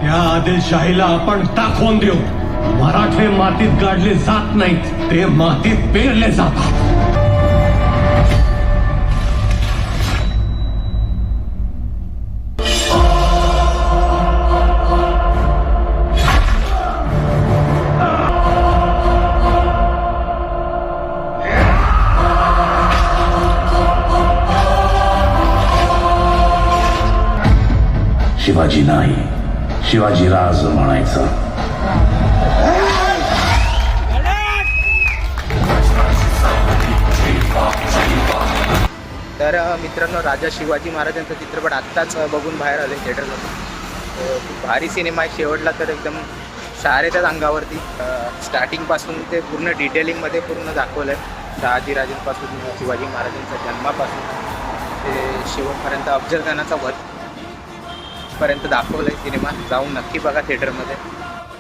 त्या आदिलशाहीला आपण टाकून देऊ. मराठे मातीत गाडले जात नाहीत, ते मातीत पेरले जातात. शिवाजी नाही, शिवाजीराज म्हणायचं. तर मित्रांनो, राजा शिवाजी महाराजांचा चित्रपट आत्ताच बघून बाहेर आले थिएटरमधून. खूप भारी सिनेमा आहे. शेवटला तर एकदम शार येतात अंगावरती. स्टार्टिंगपासून ते पूर्ण डिटेलिंगमध्ये पूर्ण दाखवलं आहे. शहाजीराजांपासून शिवाजी महाराजांच्या जन्मापासून ते शेवटपर्यंत अफजल खानाचा वध पर्यंत दाखवलं आहे सिनेमा. जाऊन नक्की बघा थिएटरमध्ये.